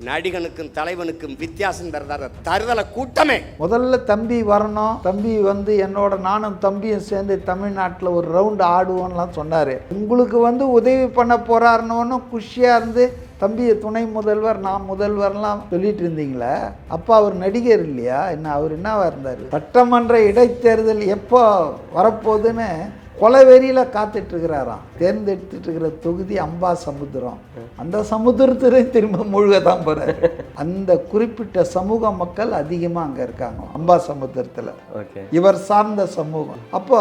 நடிகனுக்கும் தலைவனுக்கும் வித்தியாசம் பெறதார தருதலை கூட்டமே. முதல்ல தம்பி வரணும், தம்பி வந்து என்னோட நானும் தம்பியும் சேர்ந்து தமிழ்நாட்டில் ஒரு ரவுண்டு ஆடுவோம்லாம் சொன்னார். உங்களுக்கு வந்து உதவி பண்ண போறாருன்னு குஷியாக இருந்து தம்பியை துணை முதல்வர் நான் முதல்வர்லாம் சொல்லிட்டு இருந்தீங்களே, அப்போ அவர் நடிகர் இல்லையா? என்ன அவர் என்னவா இருந்தார்? சட்டமன்ற இடைத்தேர்தல் எப்போ வரப்போகுதுன்னு கொலவெறியில் காத்துட்ருக்கிறாராம். தேர்ந்தெடுத்துட்டு இருக்கிற தொகுதி அம்பாசமுத்திரம். அந்த சமுத்திரத்திலையும் திரும்ப முழுக தான் போகிறார். அந்த குறிப்பிட்ட சமூக மக்கள் அதிகமாக அங்கே இருக்காங்க அம்பாசமுத்திரத்தில், இவர் சார்ந்த சமூகம். அப்போ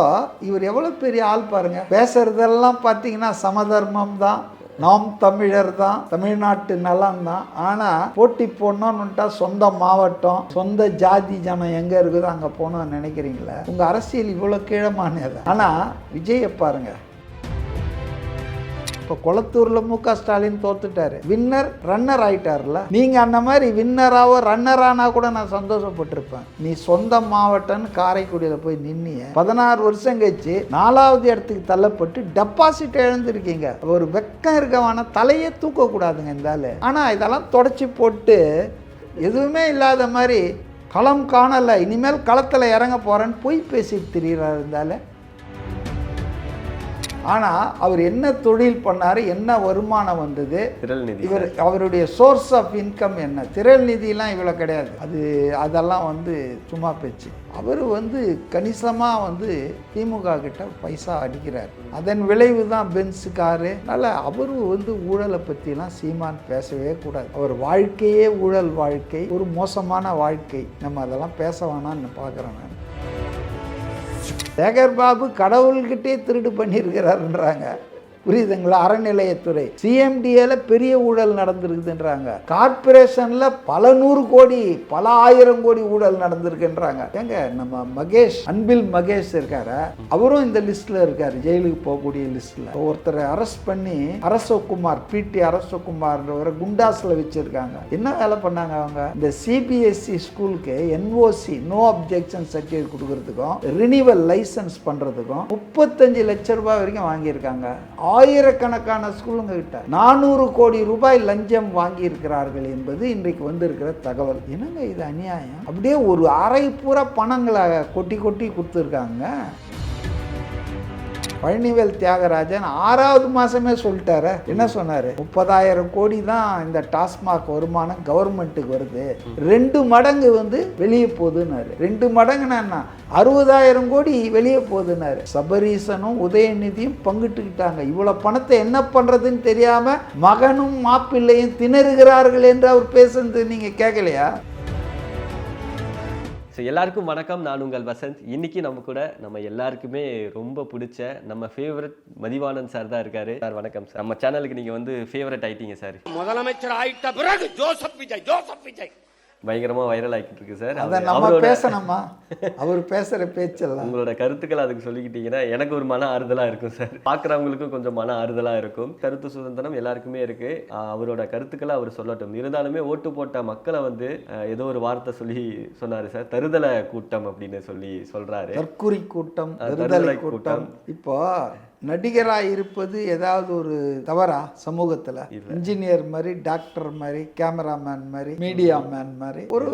இவர் எவ்வளோ பெரிய ஆள் பாருங்க. பேசுறதெல்லாம் பார்த்தீங்கன்னா சமதர்மம் தான், நாம் தமிழர் தான், தமிழ்நாட்டு நலம் தான். ஆனால் போட்டி போடணும்னுட்டா சொந்த மாவட்டம், சொந்த ஜாதி ஜனம் எங்கே இருக்குதோ அங்கே போகணும்னு நினைக்கிறீங்களா? உங்கள் அரசியல் இவ்வளோ கீழமானது. ஆனால் விஜயை பாருங்க, இப்போ கொளத்தூரில் முக ஸ்டாலின் தோத்துட்டாரு, வின்னர் ரன்னர் ஆயிட்டார்ல. நீங்கள் அந்த மாதிரி வின்னராவோ ரன்னரானா கூட நான் சந்தோஷப்பட்டிருப்பேன். நீ சொந்த மாவட்டம்னு காரைக்குடியில் போய் நின்னிய 16 வருஷம் கழிச்சு 4வது இடத்துக்கு தள்ளப்பட்டு டெபாசிட் இழந்திருக்கீங்க. ஒரு வெக்கம் இருக்கவான தலையே தூக்கக்கூடாதுங்க இருந்தாலும். ஆனால் இதெல்லாம் தொடச்சி போட்டு எதுவுமே இல்லாத மாதிரி களம் காணலை, இனிமேல் களத்தில் இறங்க போகிறேன்னு போய் பேசிட்டு திரிகிறார் இருந்தாலும். ஆனால் அவர் என்ன தொழில் பண்ணார், என்ன வருமானம் வந்தது, இவர் அவருடைய சோர்ஸ் ஆஃப் இன்கம் என்ன? திரள் நிதியெலாம் இவ்வளோ கிடையாது. அதெல்லாம் வந்து சும்மா பேச்சு. அவர் வந்து கணிசமாக வந்து திமுக கிட்ட பைசா அடிக்கிறார். அதன் விளைவு தான் பென்ஸ் காரு. அதனால் அவர் வந்து ஊழலை பற்றிலாம் சீமான் பேசவே கூடாது. அவர் வாழ்க்கையே ஊழல் வாழ்க்கை, ஒரு மோசமான வாழ்க்கை. நம்ம அதெல்லாம் பேச வேணான்னு பார்க்குறேன் நான். சேகர் பாபு கடவுள்கிட்டே திருடு பண்ணியிருக்கிறாருன்றாங்க, புரியுதுங்களா? அறநிலையத்துறை சிஎம்டிஏல பெரிய ஊழல் நடந்திருக்குதுன்றாங்க. கார்பரேஷன்ல பல 100 கோடி பல 1000 கோடி ஊழல் நடந்திருக்குன்றாங்க. ஏங்க நம்ம மகேஷ், அன்பில் மகேஷ் இருக்காரு, அவரும் இந்த லிஸ்ட்ல இருக்காரு, ஜெயிலுக்கு போகக்கூடிய லிஸ்ட்ல. ஒருத்தரை அரெஸ்ட் பண்ணி அரசகுமார், பிடி அரசகுமார்ன்றவரை குண்டாஸ்ல வச்சிருக்காங்க. என்ன வேலை பண்ணாங்க அவங்க? இந்த சிபிஎஸ்இ ஸ்கூலுக்கு என்ஓசி நோ அப்ஜெக்ஷன் சர்டிஃபிகேட் கொடுக்கறதுக்கும் ரினிவல் லைசன்ஸ் பண்றதுக்கும் 35 லட்சம் ரூபாய் வரைக்கும் வாங்கியிருக்காங்க. ஆயிரக்கணக்கான ஸ்கூலுங்க கிட்ட 400 கோடி ரூபாய் லஞ்சம் வாங்கி இருக்கிறார்கள் என்பது இன்றைக்கு வந்திருக்கிற தகவல். என்னங்க இது அநியாயம்? அப்படியே ஒரு அரை பூரா பணங்களை கொட்டி கொட்டி கொடுத்துருக்காங்க. பழனிவேல் தியாகராஜன் 6வது மாதமே சொல்லிட்டாரு. என்ன சொன்னார்? 30,000 கோடி தான் இந்த டாஸ்மாக் வருமானம் கவர்மெண்ட்டுக்கு வருது, 2 மடங்கு வந்து வெளியே போகுதுன்னாரு. 2 மடங்குன்னா என்ன? 60,000 கோடி வெளியே போகுதுன்னாரு. சபரீசனும் உதயநிதியும் பங்கிட்டுக்கிட்டாங்க. இவ்வளோ பணத்தை என்ன பண்ணுறதுன்னு தெரியாமல் மகனும் மாப்பிள்ளையும் திணறுகிறார்கள் என்று அவர் பேசுறது நீங்கள் கேட்கலையா? ஸோ எல்லாருக்கும் வணக்கம், நான் உங்கள் வசந்த். இன்னைக்கு நம்ம கூட நம்ம எல்லாருக்குமே ரொம்ப பிடிச்ச நம்ம ஃபேவரட் மதிவாணன் சார் தான் இருக்காரு. சார் வணக்கம் சார். நம்ம சேனலுக்கு நீங்கள் வந்து ஃபேவரட் ஆயிட்டீங்க சார். முதலமைச்சர் ஆயிட்ட பிறகு ஜோசப் விஜய் பயங்கரமாக வைரல் ஆகிட்டு இருக்கு சார். அதை நம்ம பேசணுமா? அவர் பேசுகிற பேச்செல்லாம் உங்களோட கருத்துக்கள் அதுக்கு சொல்லிக்கிட்டீங்கன்னா எனக்கு ஒரு மன ஆறுதலாக இருக்கும் சார். பார்க்குறவங்களுக்கும் கொஞ்சம் மன ஆறுதலாக இருக்கும். கருத்து சுதந்திரம் எல்லாருக்குமே இருக்கு. அவரோட கருத்துக்களை அவர் சொல்லட்டும். இருந்தாலுமே ஓட்டு போட்ட மக்களை வந்து ஏதோ ஒரு வார்த்தை சொல்லி சொன்னார் சார், தருதலை கூட்டம் அப்படின்னு சொல்றாரு. தற்குறி கூட்டம், தருதலை கூட்டம். இப்போ நடிகராக இருப்பது ஏதாவது ஒரு தவறா சமூகத்தில்? இன்ஜினியர் மாதிரி, டாக்டர் மாதிரி, கேமராமேன் மாதிரி, மீடியா மேன் மாதிரி ஒரு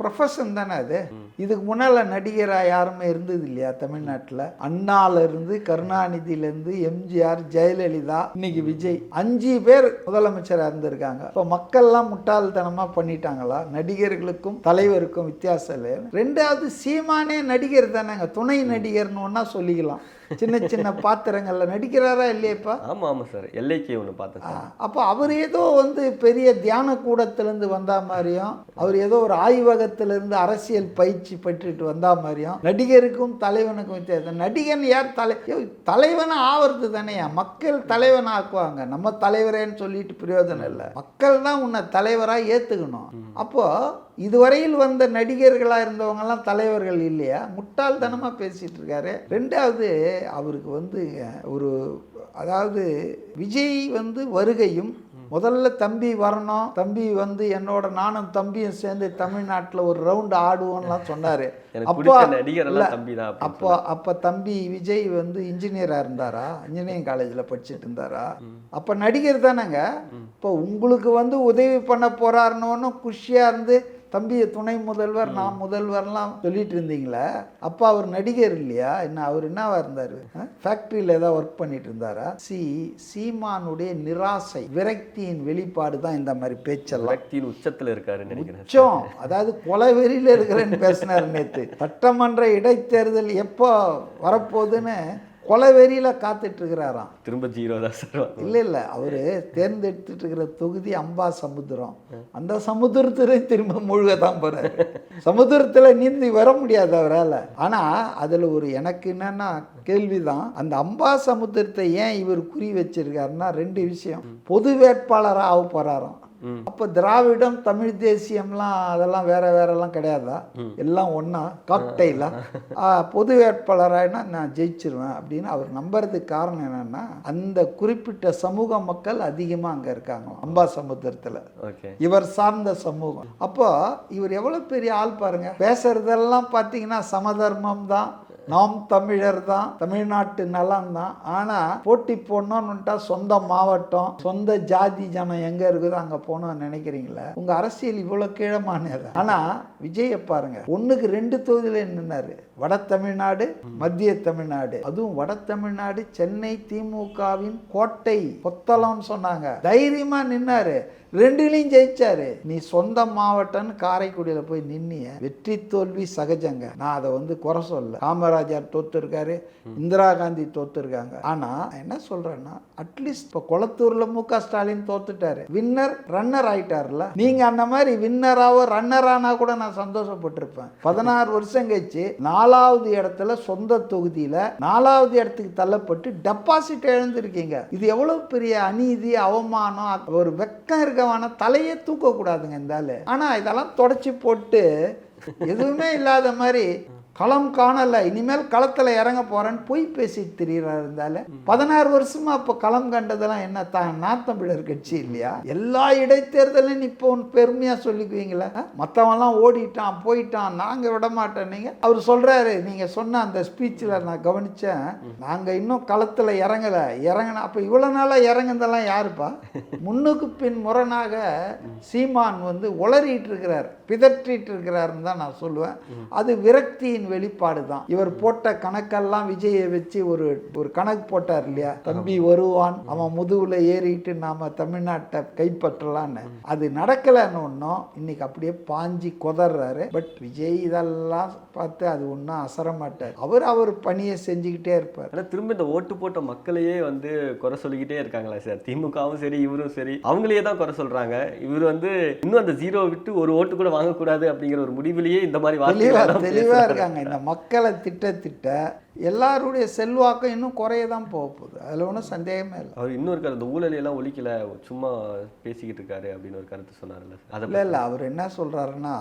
ப்ரொஃபஷன் தானே அது. இதுக்கு முன்னால் நடிகராக யாருமே இருந்தது இல்லையா தமிழ்நாட்டில்? அண்ணாலேருந்து, கருணாநிதியிலேருந்து, எம்ஜிஆர், ஜெயலலிதா, இன்னைக்கு விஜய், 5 பேர் முதலமைச்சராக இருந்திருக்காங்க. இப்போ மக்கள்லாம் முட்டாள்தனமாக பண்ணிட்டாங்களா? நடிகர்களுக்கும் தலைவருக்கும் வித்தியாசம் இல்லை. 2வது சீமானே நடிகர் தானேங்க, துணை நடிகர்னு ஒன்றா சொல்லிக்கலாம். சின்ன சின்ன பாத்திரங்கள்ல நடிக்கிறாரா இல்லையப்பா? ஆமா ஆமா சார், எல்லைக்கு ஒன்று பார்த்தேன். அப்போ அவர் ஏதோ வந்து பெரிய தியான கூடத்திலிருந்து வந்தா மாதிரியும், அவர் ஏதோ ஒரு ஆய்வகத்திலிருந்து அரசியல் பயிற்சி பெற்றுட்டு வந்தா மாதிரியும் நடிகருக்கும் தலைவனுக்கும் வித்தியாசம். நடிகன் யார்? தலைவனை ஆவறது தானே. மக்கள் தலைவன் ஆக்குவாங்க, நம்ம தலைவரேன்னு சொல்லிட்டு பிரயோஜனம் இல்லை. மக்கள் தான் உன்னை தலைவராக ஏற்றுக்கணும். அப்போ இதுவரையில் வந்த நடிகர்களாக இருந்தவங்கெல்லாம் தலைவர்கள் இல்லையா? முட்டாள்தனமாக பேசிகிட்டு இருக்காரு. 2வது அவருக்கு வந்து ஒரு, அதாவது விஜய் வந்து வருகையும் முதல்ல தம்பி வரணும், தம்பி வந்து என்னோட நானும் தம்பியும் சேர்ந்து தமிழ்நாட்டில் ஒரு ரவுண்டு ஆடுவோம்லாம் சொன்னார். அப்போ தம்பி விஜய் வந்து இன்ஜினியராக இருந்தாரா, இன்ஜினியரிங் காலேஜில் படிச்சுட்டு இருந்தாரா? அப்போ நடிகர் தானேங்க. இப்போ உங்களுக்கு வந்து உதவி பண்ண போறாருன்னு குஷியாக இருந்து தம்பியை துணை முதல்வர் நான் முதல்வர்லாம் சொல்லிட்டு இருந்தீங்களே, அப்போ அவர் நடிகர் இல்லையா? என்ன அவர் என்னவா இருந்தார்? ஃபேக்ட்ரியில் ஏதாவது ஒர்க் பண்ணிட்டு இருந்தாரா? சீமானுடைய நிராசை விரக்தியின் வெளிப்பாடு தான் இந்த மாதிரி பேச்செல்லாம். விரக்தியின் உச்சத்தில் இருக்காரு நினைக்கிறேன். உச்சம், அதாவது கொலைவெறியில் இருக்கிறேன்னு பேசினார் நேற்று. சட்டமன்ற இடைத்தேர்தல் எப்போ வரப்போகுதுன்னு கொலைவெறியில் காத்துட்டு இருக்கிறாராம். திரும்ப 0 தான் சார். இல்லை அவர் தேர்ந்தெடுத்துட்டு இருக்கிற தொகுதி அம்பா சமுத்திரம். அந்த சமுத்திரத்துல திரும்ப முழுக தான் போறாரு. சமுத்திரத்தில் நீந்தி வர முடியாது அவரால். ஆனால் அதில் ஒரு எனக்கு என்னன்னா கேள்விதான், அந்த அம்பா சமுத்திரத்தை ஏன் இவர் குறி வச்சிருக்காருன்னா 2 விஷயம். பொது வேட்பாளராக ஆக போறாராம். அப்போ திராவிடம் தமிழ் தேசியம்லாம் அதெல்லாம் வேறெல்லாம் கிடையாதா? எல்லாம் ஒன்றா காக்டெயிலா? பொது வேட்பாளராயினா நான் ஜெயிச்சிருவேன் அப்படின்னு அவர் நம்புறதுக்கு காரணம் என்னன்னா, அந்த குறிப்பிட்ட சமூக மக்கள் அதிகமாக அங்கே இருக்காங்க அம்பா சமுத்திரத்தில், இவர் சார்ந்த சமூகம். அப்போ இவர் எவ்வளோ பெரிய ஆள் பாருங்க. பேசுறதெல்லாம் பார்த்தீங்கன்னா சமதர்மம் தான், நாம் தமிழர் தான், தமிழ்நாட்டு நலம் தான். ஆனால் போட்டி போடணும்னுட்டா சொந்த மாவட்டம் சொந்த ஜாதி ஜனம் எங்கே இருக்குதோ அங்கே போகணும்னு நினைக்கிறீங்களா? உங்கள் அரசியல் இவ்வளோ கீழமானது. ஆனால் விஜயை பாருங்க, 1க்கு 2 தொகுதியில் நின்னாரு. வட தமிழ்நாடு, மத்திய தமிழ்நாடு. அதுவும் வட தமிழ்நாடு சென்னை திமுகவின் கோட்டை கொத்தளம்னு சொன்னாங்க. தைரியமா நின்னாரு, 2லையும் ஜெயிச்சாரு. நீ சொந்த மாவட்டம்னு காரைக்குடியில் போய் நின்னிய. வெற்றி தோல்வி சகஜங்க, நான் அதை வந்து குறை சொல்ல. காமராஜர் தோத்துருக்காரு, இந்திரா காந்தி தோத்துருக்காங்க. ஆனா என்ன சொல்றேன்னா, அட்லீஸ்ட் இப்போ கொளத்தூர்ல மு.க. ஸ்டாலின் தோத்துட்டாரு, வின்னர் ரன்னர் ஆயிட்டார்ல. நீங்க அந்த மாதிரி வின்னராவோ ரன்னரானா கூட நான் சந்தோஷப்பட்டிருப்பேன். 16 வருஷம் கழிச்சு 4வது இடத்துல சொந்த தொகுதியில 4வது இடத்துக்கு தள்ளப்பட்டு டெபாசிட் இழந்திருக்கீங்க. இது எவ்வளவு பெரிய அநீதி, அவமானம், ஒரு வெக்கம் இருக்கவான தலையே தூக்க கூடாதுங்க இந்த ஆளு. ஆனா இதெல்லாம் தொடச்சி போட்டு எதுவுமே இல்லாத மாதிரி களம் காணலை, இனிமேல் களத்தில் இறங்க போறேன்னு போய் பேசிட்டு திரிகிறார் இருந்தாலும். 16 வருஷமா இப்போ களம் கண்டதெல்லாம் என்ன தான் நான் தமிழர் கட்சி இல்லையா? எல்லா இடைத்தேர்தலும் இப்போ பெருமையா சொல்லிக்குவீங்களா? மற்றவன்லாம் ஓடிட்டான் போயிட்டான், நாங்க விட மாட்டோம். நீங்க அவர் சொல்றாரு, நீங்க சொன்ன அந்த ஸ்பீச்சில் நான் கவனிச்சேன், நாங்க இன்னும் களத்தில் இறங்கினா அப்போ இவ்வளோ நாளாக இறங்குனதெல்லாம் யாருப்பா? முன்னுக்கு பின் முரணாக சீமான் வந்து உளறிட்டு இருக்கிறார், பிதற்றிட்டு இருக்கிறாருன்னு தான் நான் சொல்லுவேன். அது விரக்தியின் வெளிப்பாடு தான். இவர் போட்ட கணக்கெல்லாம் விஜயை வச்சு ஒரு கணக்கு போட்டார் இல்லையா? தம்பி வருவான், அவன் முதுகுல ஏறிட்டு நாம தமிழ்நாட்டை கைப்பற்றலான்னு. அது நடக்கலன்னு ஒன்றும் இன்னைக்கு அப்படியே பாஞ்சி கொதறாரு. பட் விஜய் இதெல்லாம் பார்த்து அது ஒன்றும் அசர மாட்டார். அவர் பணியை செஞ்சுக்கிட்டே இருப்பார். ஆனால் திரும்ப இந்த ஓட்டு போட்ட மக்களையே வந்து குறை சொல்லிக்கிட்டே இருக்காங்களா சார்? திமுகவும் சரி இவரும் சரி அவங்களையே தான் குறை சொல்றாங்க. இவர் வந்து இன்னும் அந்த 0 விட்டு ஒரு ஓட்டு கூட வாங்கக்கூடாது அப்படிங்கிற ஒரு முடிவிலேயே இந்த மாதிரி தெளிவா இருக்காங்க. இந்த மக்களை திட்ட எல்லாருடைய செல்வாக்கம் இன்னும் குறைய தான் போக போகுது, அதில் ஒன்றும் சந்தேகமே இல்லை. அவர் இன்னொரு கருத்து, ஊழலையெல்லாம் ஒழிக்கல, சும்மா பேசிக்கிட்டு இருக்காரு அப்படின்னு ஒரு கருத்து சொன்னார்ல. இல்லை அவர் என்ன சொல்றாருன்னா,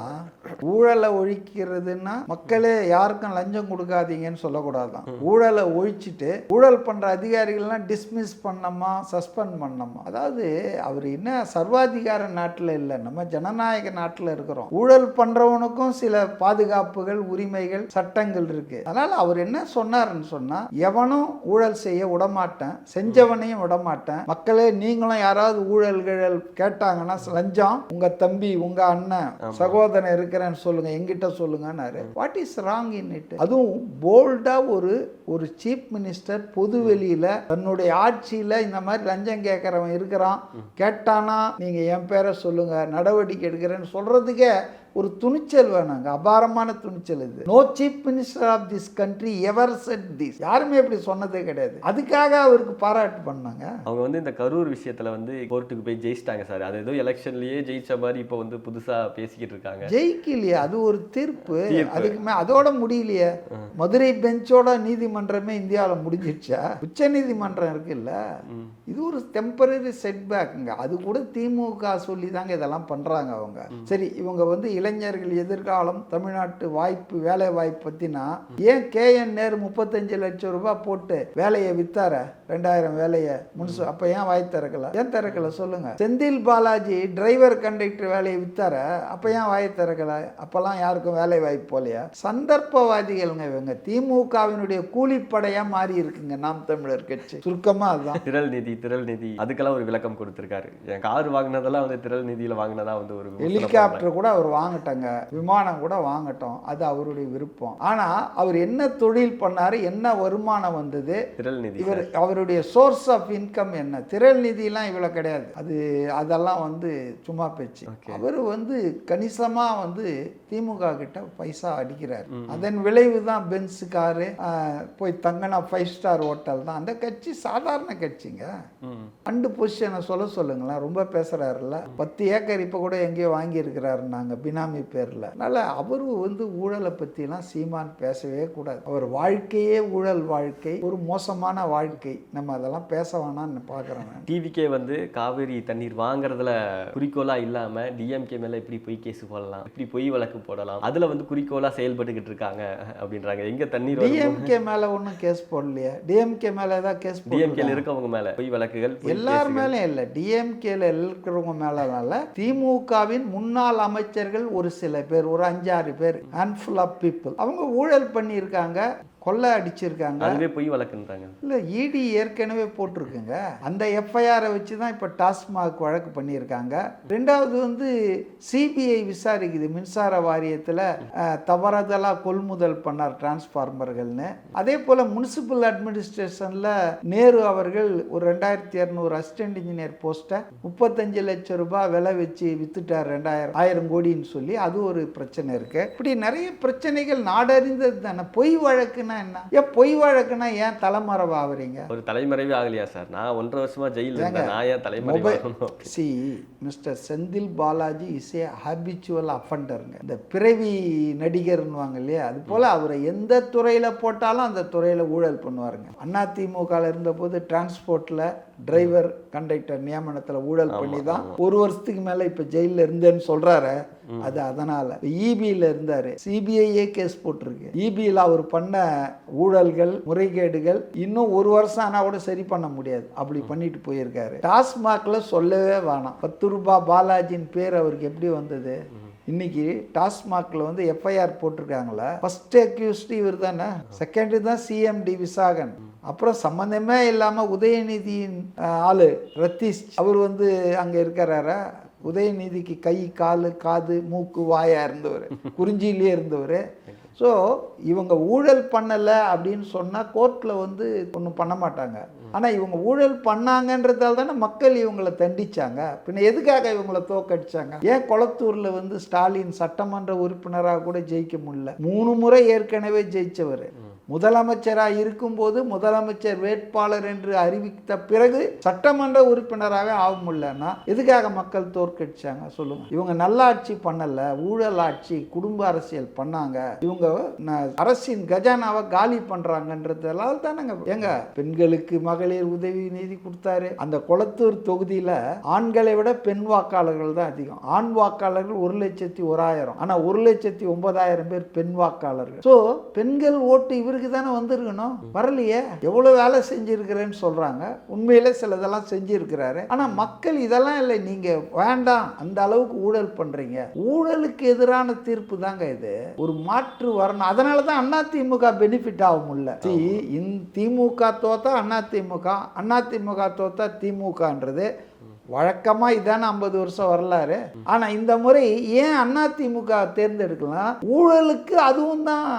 ஊழலை ஒழிக்கிறதுன்னா மக்களே யாருக்கும் லஞ்சம் கொடுக்காதீங்கன்னு சொல்லக்கூடாதான். ஊழலை ஒழிச்சிட்டு ஊழல் பண்ற அதிகாரிகள்லாம் டிஸ்மிஸ் பண்ணமா, சஸ்பெண்ட் பண்ணமா. அதாவது அவர் என்ன சர்வாதிகார நாட்டில் இல்லை, நம்ம ஜனநாயக நாட்டில் இருக்கிறோம். ஊழல் பண்றவனுக்கும் சில பாதுகாப்புகள், உரிமைகள், சட்டங்கள் இருக்கு. அதனால அவர் என்ன சொன்னாருன்னு சொன்னா, எவனும் ஊழல் செய்ய விடமாட்டேன், செஞ்சவனையும் விடமாட்டேன். மக்களே நீங்களும் யாராவது ஊழல்கள் கேட்டாங்கன்னா லஞ்சம், உங்க தம்பி உங்க அண்ணன் சகோதரன் இருக்கிறேன்னு சொல்லுங்க, எங்கிட்ட சொல்லுங்கன்னாரு. What is wrong in it? அதுவும் போல்டா ஒரு சீஃப் மினிஸ்டர் பொது வெளியில தன்னுடைய ஆட்சியில இந்த மாதிரி லஞ்சம் கேட்கறவன் இருக்கிறான், கேட்டானா நீங்க என் பேரை சொல்லுங்க, நடவடிக்கை எடுக்கிறேன்னு சொல்றதுக்கே ஒரு துணிச்சல் வேணாங்க, அபாரமான துணிச்சல் இது. No chief minister of this country ever said this. யாருமே இப்படி சொன்னதே கிடையாது. அதுக்காக அவருக்கு பாராட்டு பண்ணாங்க. அவங்க வந்து இந்த கரூர் விஷயத்துல வந்து கோர்ட்டுக்கு போய் ஜெயிச்சிட்டாங்க சார். அது ஏதோ எலெக்ஷன்லயே ஜெயிச்ச மாதிரி இப்போ வந்து புதுசா பேசிக்கிட்டு இருக்காங்க. ஜெயிக்கலையே, அது ஒரு தீர்ப்பு. அதுக்குமே அதோட முடியலையே. மதுரை பெஞ்சோட நீதிமன்றமே இந்தியாவில் முடிஞ்சிடுச்சா? உச்ச நீதிமன்றம் இருக்குல்ல, இது ஒரு டெம்பரரி செட்பேக்குங்க. அது கூட திமுக சொல்லி தாங்க இதெல்லாம் பண்றாங்க அவங்க. சரி, இவங்க வந்து இளைஞர்கள் எதிர்காலம், தமிழ்நாட்டு வாய்ப்பு, வேலை வாய்ப்பு பத்தினா ஏன் KN நேரு 35 லட்சம் ரூபாய் போட்டு வேலையை வித்தார? 2000 வேலையை அப்ப ஏன் வாய் திறக்கல? ஏன் திறக்கல சொல்லுங்க? செந்தில் பாலாஜி டிரைவர் கண்டக்டர் வேலையை வித்தார, அப்ப ஏன் வாய் திறக்கல? அப்பெல்லாம் யாருக்கும் வேலை வாய்ப்பு போலையா? சந்தர்ப்பவாதிகள்ங்க இவங்க. திமுகவினுடைய கூலிப்படையா மாறி இருக்குங்க நாம் தமிழர் கட்சி. சுருக்கமா அதுதான். திரள் நிதி அதுக்கெல்லாம் ஒரு விளக்கம் கொடுத்திருக்காரு. என் கார் வாங்கினதெல்லாம் வந்து திரள் நிதியில வாங்கினதா வந்து ஒரு ஹெலிகாப்டர் கூட அவர் வாங்கட்டங்க, விமானம் கூட வாங்கட்டும், அது அவருடைய விருப்பம். ஆனா அவர் என்ன தொழில் பண்ணாரு, என்ன வருமானம் வந்தது, திரள் நிதி இவர் அவருடைய சோர்ஸ் ஆஃப் இன்கம் என்ன? திரள் நிதியெல்லாம் இவ்வளவு கிடையாது. அதெல்லாம் வந்து சும்மா பேச்சு. அவர் வந்து கணிசமா வந்து திமுக கிட்ட பைசா அடிக்கிறார். அதன் விளைவு தான் பென்ஸ் காரு, போய் தங்கினா 5 ஸ்டார் ஹோட்டல் தான். அந்த கட்சி சாதாரண கட்சிங்க. அண்டு பொசிஷனை சொல்லுங்களேன். ரொம்ப பேசுறாருல்ல. 10 ஏக்கர் இப்ப கூட எங்கேயோ வாங்கி இருக்கிறாரு நாங்க பினாமி பேர்ல. அதனால அவரு வந்து ஊழலை பத்தி எல்லாம் சீமான் பேசவே கூடாது. அவர் வாழ்க்கையே ஊழல் வாழ்க்கை, ஒரு மோசமான வாழ்க்கை. நம்ம அதெல்லாம் பேச வேணாம்னு பாக்குறோம். டிவிக்கே வந்து காவிரி தண்ணீர் வாங்குறதுல குறிக்கோளா இல்லாம டிஎம்கே மேல இப்படி பொய் கேஸ் போடலாம், இப்படி பொய் வழக்கு போடலாம், அதுல வந்து குறிக்கோளா செயல்பட்டுக்கிட்டு இருக்காங்க அப்படின்றாங்க. எங்க தண்ணீர் டிஎம்கே மேல ஒன்றும் கேஸ் போடலையே. டிஎம்கே மேல ஏதாவது கேஸ் டிஎம்கேல இருக்கவங்க மேல பொய் வழக்குகள் எல்லார் மேலே இல்லை, டிஎம்கேல இருக்கிறவங்க மேல. திமுகவின் முன்னாள் அமைச்சர்கள் ஒரு சில பேர், ஒரு 5-6 பேர், ஹேண்ட்ஃபுல் ஆஃப் பீப்புள், அவங்க ஊழல் பண்ணியிருக்காங்க, கொள்ளை அடிச்சிருக்காங்க. அதுவே பொய் வழக்குன்றாங்க. இல்ல, இடி ஏற்கனவே போட்டிருக்குங்க. அந்த எஃப்ஐஆரை வச்சு தான் இப்ப டாஸ்மாக் வழக்கு பண்ணியிருக்காங்க. ரெண்டாவது வந்து சிபிஐ விசாரிக்குது மின்சார வாரியத்துல தவறுதலா கொள்முதல் பண்ணார் டிரான்ஸ்ஃபார்மர்கள்னு. அதே போல முனிசிபல் அட்மினிஸ்ட்ரேஷன்ல நேரு அவர்கள் ஒரு 2200 அசிஸ்டன்ட் இன்ஜினியர் போஸ்ட்டை 35 லட்சம் ரூபாய் விலை வச்சு வித்துட்டார் 1000 கோடின்னு சொல்லி. அது ஒரு பிரச்சனை இருக்கு. இப்படி நிறைய பிரச்சனைகள் நாடறிந்தது தானே. பொய் வழக்குன்னா என்ன? ஏன் பொய் வழக்குனா ஏன் தலைமறைவு ஆகுறீங்க? ஒரு தலைமறைவே ஆகலையா சார்? நான் 1.5 வருஷமா ஜெயில இருந்தேன், நான் ஏன் தலைமறைவு ஆகணும்? Mister Senthil Balaji is a habitual அஃபண்டருங்க. இந்த பிறவி நடிகர்னுவாங்க இல்லையா, அது போல அவரை எந்த துறையில போட்டாலும் அந்த துறையில ஊழல் பண்ணுவாருங்க. அதிமுக இருந்த போது டிரான்ஸ்போர்ட்ல டிரைவர் கண்டக்டர் நியமனத்துல ஊழல் பண்ணி தான் 1 வருஷத்துக்கு மேல இப்ப ஜெயில இருந்தேன்னு சொல்றாரு. அது அதனால இபியில இருந்தாரு, சிபிஐயே கேஸ் போட்டிருக்கு. இபியில அவர் பண்ண ஊழல்கள் முறைகேடுகள் இன்னும் 1 வருஷம் ஆனா கூட சரி பண்ண முடியாது, அப்படி பண்ணிட்டு போயிருக்காரு. டாஸ்மாக்ல சொல்லவே வேணாம். 10 ரூபாய் பாலாஜின் பேர் அவருக்கு எப்படி வந்தது? இன்னைக்கு டாஸ்மாக்ல வந்து எஃப்ஐஆர் போட்டிருக்காங்களா, ஃபர்ஸ்ட் அக்யூஸ்ட் இவர் தானே, செகண்ட் தான் சிஎம்டி விசாகன், அப்புறம் சம்பந்தமே இல்லாம உதயநிதியின் ஆளு ரத்தீஷ் அவர் வந்து அங்க இருக்கிறாரா. உதயநிதிக்கு கை காலு காது மூக்கு வாயா இருந்தவர், குறிஞ்சியிலே இருந்தவர். ஸோ இவங்க ஊழல் பண்ணலை அப்படின்னு சொன்னால் கோர்ட்டில் வந்து ஒன்றும் பண்ண மாட்டாங்க. ஆனால் இவங்க ஊழல் பண்ணாங்கன்றதால தானே மக்கள் இவங்களை தண்டிச்சாங்க. பின்ன எதுக்காக இவங்களை தோக்கடிச்சாங்க? ஏன் கொளத்தூரில் வந்து ஸ்டாலின் சட்டமன்ற உறுப்பினராக கூட ஜெயிக்க முடியல? 3 முறை ஏற்கனவே ஜெயிச்சவர். முதலமைச்சராக இருக்கும்போது முதலமைச்சர் வேட்பாளர் என்று அறிவித்த பிறகு சட்டமன்ற உறுப்பினராக ஆக முடியலன்னா எதுக்காக மக்கள் தோற்கடிச்சாங்க சொல்லுங்க? இவங்க நல்லாட்சி பண்ணல, ஊழல் ஆட்சி, குடும்ப அரசியல் பண்ணாங்க. இவங்க அரசின் கஜானாவை காலி பண்றாங்கன்றதால தானங்க. ஏங்க பெண்களுக்கு மகளிர் உதவி நிதி கொடுத்தாரு. அந்த கொளத்தூர் தொகுதியில ஆண்களை விட பெண் வாக்காளர்கள் தான் அதிகம். ஆண் வாக்காளர்கள் 1,01,000, ஆனா 1,09,000 பேர் பெண் வாக்காளர்கள். சோ பெண்கள் ஓட்டு இவருக்கு தானே வந்திருக்கணும், வரலையே. எவ்வளவு வேலை செஞ்சிருக்கிறேன்னு சொல்றாங்க, உண்மையிலே சிலதெல்லாம் செஞ்சிருக்கிறாரு. ஆனா மக்கள் இதெல்லாம் இல்லை, நீங்க வேண்டாம் அந்த அளவுக்கு ஊழல் பண்றீங்க. ஊழலுக்கு எதிரான தீர்ப்பு தாங்க இது. ஒரு மாற்று வரணும். அதனால தான் அதிமுக பெனிஃபிட் ஆக முடியல. திமுக தோத்தா அதிமுக, அதிமுக தோத்தா திமுகன்றது வழக்கமா இதான 50 வருஷம் வரலாறு. ஆனா இந்த முறை ஏன் அதிமுக தேர்ந்தெடுக்கலாம்? ஊழலுக்கு அதுவும் தான்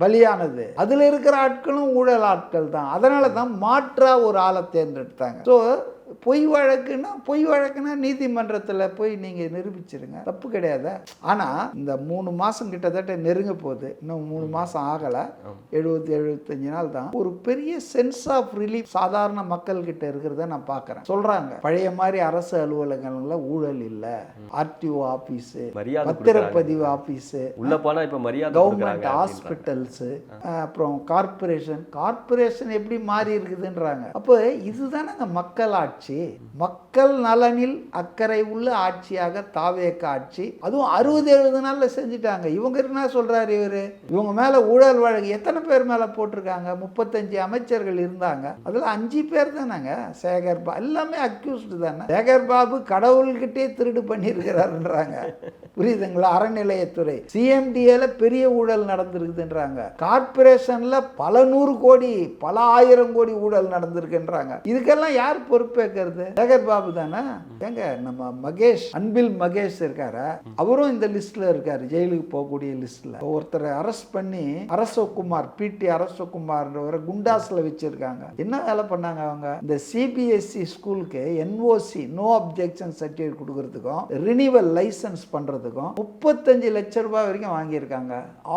பலியானது. அதுல இருக்கிற ஆட்களும் ஊழல் ஆட்கள் தான். அதனால தான் மாற்றா ஒரு ஆளை தேர்ந்தெடுத்தாங்க. ஸோ பொய் வழக்குன்னா நீதிமன்றத்தில் போய் நீங்கள் நிரூபிச்சிருங்க, தப்பு கிடையாது. ஆனால் இந்த 3 மாதம் கிட்டத்தட்ட நெருங்க போகுது, இன்னும் 3 மாதம் ஆகலை, 70-75 நாள் தான். ஒரு பெரிய சென்ஸ் ஆஃப் ரிலீஃப் சாதாரண மக்கள்கிட்ட இருக்கிறத நான் பார்க்குறேன். சொல்கிறாங்க பழைய மாதிரி அரசு அலுவலகங்கள்ல ஊழல் இல்லை, ஆர்டிஓ ஆஃபீஸு, பத்திரப்பதிவு ஆஃபீஸு உள்ள போனால் இப்போ மரியாதை, கவர்மெண்ட் ஹாஸ்பிட்டல்ஸு, அப்புறம் கார்பரேஷன் எப்படி மாறி இருக்குதுன்றாங்க. அப்போ இதுதானே மக்கள் ஆட்சி. ஆட்சி, மக்கள் நலனில் அக்கறை உள்ள ஆட்சியாக தாவேக ஆட்சி, அதுவும் 60-70 நாள்ல செஞ்சுட்டாங்க. இவங்க என்ன சொல்றாரு இவங்க மேல ஊழல் வழக்கு எத்தனை பேர் மேல போட்டிருக்காங்க? 35 அமைச்சர்கள் இருந்தாங்க, அதுல 5 பேர் தானங்க சேகர் பாபு, எல்லாமே அக்யூஸ்டு தானே. சேகர் பாபு கடவுள்கிட்டே திருடு பண்ணியிருக்கிறாருன்றாங்க, புரியுதுங்களா? அறநிலையத்துறை சிஎம்டிஏல பெரிய ஊழல் நடந்திருக்குதுன்றாங்க, கார்பரேஷன்ல பல 100 கோடி பல 1000 கோடி ஊழல் நடந்திருக்குன்றாங்க. இதுக்கெல்லாம் யார் பொறுப்பேற்கிறது? சேகர் பாபு தானே. ஏங்க நம்ம மகேஷ், அன்பில் மகேஷ் இருக்காரு, அவரும் இந்த லிஸ்ட்ல இருக்காரு, ஜெயிலுக்கு போகக்கூடிய லிஸ்ட்ல. ஒருத்தரை அரெஸ்ட் பண்ணி அரசகுமார், பிடி அரசகுமார்ன்றவரை குண்டாஸ்ல வச்சிருக்காங்க. என்ன வேலை பண்ணாங்க அவங்க? இந்த சிபிஎஸ்இ ஸ்கூலுக்கு என்ஓசி நோ அப்ஜெக்ஷன் சர்டிஃபிகேட் கொடுக்கறதுக்கும் ரினிவல் லைசன்ஸ் பண்றதுக்கும் 35 லட்சம் ரூபாய் வரைக்கும் வாங்கியிருக்காங்க.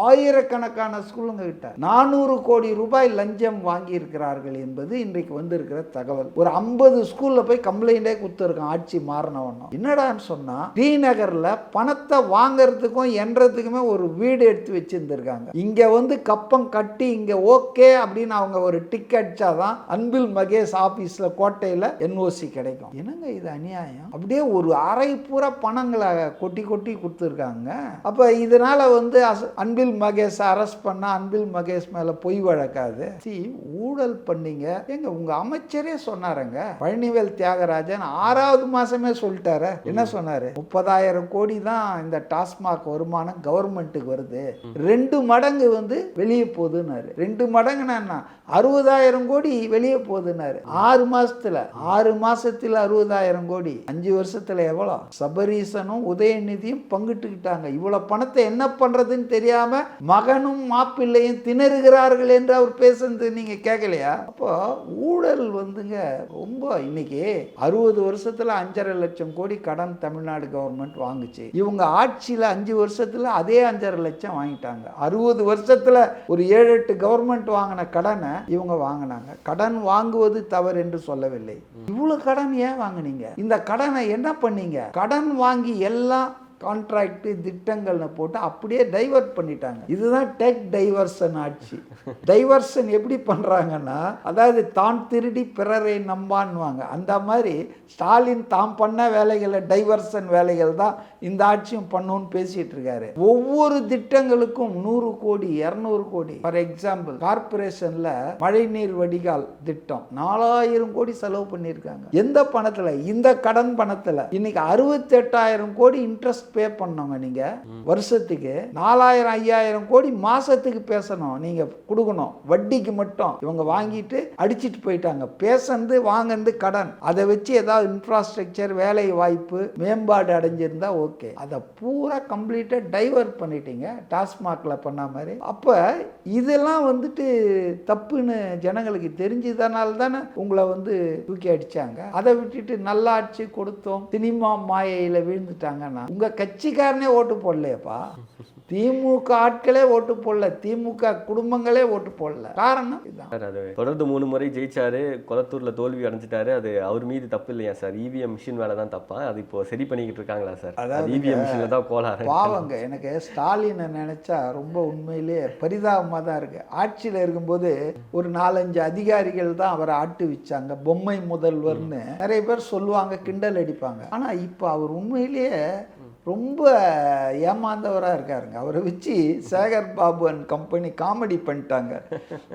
ஆயிரக்கணக்கான ஸ்கூலுங்க கிட்ட 400 கோடி ரூபாய் லஞ்சம் வாங்கி இருக்கிறார்கள் என்பது இன்றைக்கு வந்திருக்கிற தகவல். ஒரு 50 ஸ்கூல்ல போய் கம்ப்ளைண்டே கொடுத்துருக்கான் ஆட்சி மாறினவனும். என்னடான்னு சொன்னா, ஸ்ரீநகர்ல பணத்தை வாங்கறதுக்கும் என்றதுக்குமே ஒரு வீடு எடுத்து வச்சிருந்திருக்காங்க. இங்க வந்து கப்பம் கட்டி இங்க ஓகே அப்படின்னு அவங்க ஒரு டிக் அடிச்சாதான் அன்பில் மகேஷ் ஆபீஸ்ல கோட்டையில என்ஓசி கிடைக்கும். என்னங்க இது அநியாயம்? அப்படியே ஒரு அரை பூரா பணங்களை கொட்டி கொட்டி கொடுத்துருக்காங்க. அப்ப இதனால வந்து அன்பில் மகேஷ் அரெஸ்ட் பண்ணா அன்பில் மகேஷ் மேல பொய் வழக்காது. ஊழல் பண்ணீங்க. எங்க உங்க அமைச்சரே சொன்னாருங்க, பழனிவேல் தியாகராஜன் 6வது மாசமே சொல்லிட்டாரு. என்ன சொன்னாரு? 30,000 கோடி தான் இந்த டாஸ்மாக் வருமானம் கவர்மெண்ட்டுக்கு வருது, 2 மடங்கு வந்து வெளியே போகுதுன்னாரு. 2 மடங்குன்னா 60,000 கோடி வெளியே போகுதுன்னாரு. 6 மாசத்துல 60,000 கோடி, 5 வருஷத்துல எவ்வளோ? சபரீசனும் உதயநிதியும் பங்கிட்டுக்கிட்டாங்க. இவ்வளவு பணத்தை என்ன பண்றதுன்னு தெரியாம மகனும் மாப்பிள்ளையும் திணறுகிறார்கள் என்று அவர் பேசுறது நீங்க கேட்கலையா? அப்போ ஊழல் வந்துங்க ரொம்ப. இன்னைக்கு 60 வருஷத்துல 5.5 லட்சம் கோடி கடன் தமிழ்நாடு கவர்மெண்ட் வாங்குச்சு. இவங்க ஆட்சியில 5 வருஷத்துல அதே 5.5 லட்சம் வாங்கிட்டாங்க. 60 வருஷத்துல ஒரு 7-8 கவர்மெண்ட் வாங்கின கடனை இவங்க வாங்கினாங்க. கடன் வாங்குவது தவறு என்று சொல்லவில்லை. இவ்வளவு கடன் ஏன் வாங்குனீங்க? இந்த கடனை என்ன பண்ணீங்க? கடன் வாங்கி எல்லாம் கான்ட்ராக்ட் திட்டங்கள்னு போட்டு அப்படியே டைவர்ட் பண்ணிட்டாங்க. இதுதான் டெக் டைவர்ஷன் ஆட்சி. டைவர்ஷன் எப்படி பண்றாங்கன்னா, அதாவது தான் திருடி பிறரை நம்பான்வாங்க. அந்த மாதிரி ஸ்டாலின் தாம் பண்ண வேலைகளை டைவர்ஷன் வேலைகள் தான் இந்த ஆட்சியும் பண்ணுன்னு பேசிட்டு இருக்காரு. ஒவ்வொரு திட்டங்களுக்கும் 100 கோடி 200 கோடி. ஃபார் எக்ஸாம்பிள், கார்பரேஷன்ல மழைநீர் வடிகால் திட்டம் 4000 கோடி செலவு பண்ணியிருக்காங்க. எந்த பணத்துல? இந்த கடன் பணத்துல. இன்னைக்கு 68,000 கோடி இன்ட்ரெஸ்ட் பே பண்ணவங்க. நீங்க வருஷத்துக்கு 4,000-5,000 கோடி மாசத்துக்கு பேசணும், நீங்க கொடுக்கணும் வட்டிக்கு மட்டும். இவங்க வாங்கிட்டு அடிச்சிட்டு போயிட்டாங்க. பேசந்து வாங்கந்து கடன். அதை வச்சு ஏதாவது இன்ஃப்ராஸ்ட்ரக்சர், வேலை வாய்ப்பு, மேம்பாடு அடைஞ்சிருந்தா ஓகே. அதை பூரா கம்ப்ளீட்டா டைவர்ட் பண்ணிட்டீங்க டாஸ்மாக்ல பண்ண மாதிரி. அப்ப இதெல்லாம் வந்துட்டு தப்புன்னு ஜனங்களுக்கு தெரிஞ்சதனால தானே உங்களை வந்து தூக்கி அடிச்சாங்க. அதை விட்டுட்டு நல்லாட்சி கொடுத்தோம் சினிமா மாயையில வீழ்ந்துட்டாங்கன்னா உங்க கட்சிக்காரனே ஓட்டு போடலையப்பா. திமுக ஆட்களே ஓட்டு போடல, திமுக குடும்பங்களே ஓட்டு போடல. காரணம் இதுதான். அது தொடர்ந்து 3 முறை ஜெயிச்சாரு, கொளத்தூர்ல தோல்வி அடைஞ்சிட்டாரு. அது அவர் மீது தப்பு இல்லையா சார்? இவிஎம் மிஷின் வேலை தான் தப்பா? அது இப்போ சரி பண்ணிக்கிட்டு இருக்காங்களா சார்? அதாவது இவிஎம் மிஷின்ல தான் கோளாறு. பாவங்க, எனக்கு ஸ்டாலினை நினைச்சா ரொம்ப உண்மையிலே பரிதாபமா தான் இருக்கு. ஆட்சியில இருக்கும்போது ஒரு 4-5 அதிகாரிகள் தான் அவரை ஆட்டு வச்சாங்க, பொம்மை முதல்வர்னு நிறைய பேர் சொல்லுவாங்க, கிண்டல் அடிப்பாங்க. ஆனா இப்ப அவர் உண்மையிலேயே ரொம்ப ஏமாந்தவராக இருக்காருங்க. அவரை வச்சு Sekar Babu and company comedy பண்ணிட்டாங்க.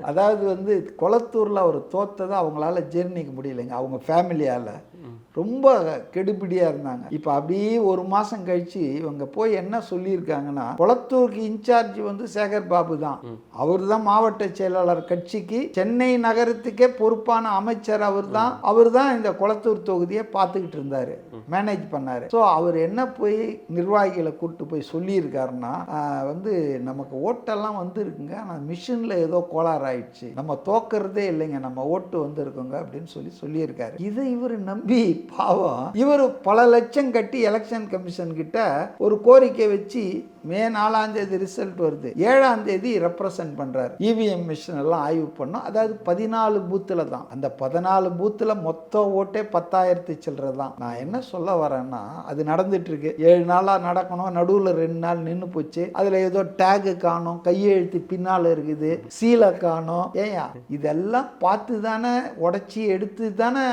அதாவது வந்து கொளத்தூரில் அவர் தோத்ததை அவங்களால ஜீர்ணிக்க முடியலைங்க, அவங்க ஃபேமிலியால். ரொம்ப கெடுபிடியாக இருந்தாங்க. இப்போ அப்படியே 1 மாதம் கழித்து இவங்க போய் என்ன சொல்லியிருக்காங்கன்னா, கொளத்தூருக்கு இன்சார்ஜ் வந்து சேகர் பாபு தான், அவர் தான் மாவட்ட செயலாளர் கட்சிக்கு, சென்னை நகரத்துக்கே பொறுப்பான அமைச்சர் அவர் தான் இந்த கொளத்தூர் தொகுதியை பார்த்துக்கிட்டு இருந்தார், மேனேஜ் பண்ணார். ஸோ அவர் என்ன போய் நிர்வாகிகளை கூப்பிட்டு போய் சொல்லியிருக்காருன்னா, வந்து நமக்கு ஓட்டெல்லாம் வந்துருக்குங்க, ஆனால் மிஷினில் ஏதோ கோளாறு ஆயிடுச்சு, நம்ம தோக்கிறதே இல்லைங்க, நம்ம ஓட்டு வந்துருக்குங்க அப்படின்னு சொல்லியிருக்காரு. இதை இவர் நம்பி பாவம் இவர் பல லட்சம் கட்டி எலெக்ஷன் கமிஷன் கிட்ட ஒரு கோரிக்கை வச்சு மே 4ஆம் தேதி ரிசல்ட் வருது, 7ஆம் தேதி ரெப்ரசன்ட் பண்றாரு. இவிஎம் மிஷின் எல்லாம் ஆய்வு பண்ணோம். அதாவது 14 பூத்துல தான், அந்த 14 பூத்துல மொத்த ஓட்டே 10,000 சில்லறை தான். நான் என்ன சொல்ல வரேன்னா, அது நடந்துட்டு இருக்கு. 7 நாளா நடக்கணும், நடுவில் 2 நாள் நின்று போச்சு. அதுல ஏதோ டேகு காணும், கையெழுத்து பின்னால இருக்குது, சீலை காணும். ஏயா இதெல்லாம் பார்த்து தானே உடைச்சி எடுத்து தானே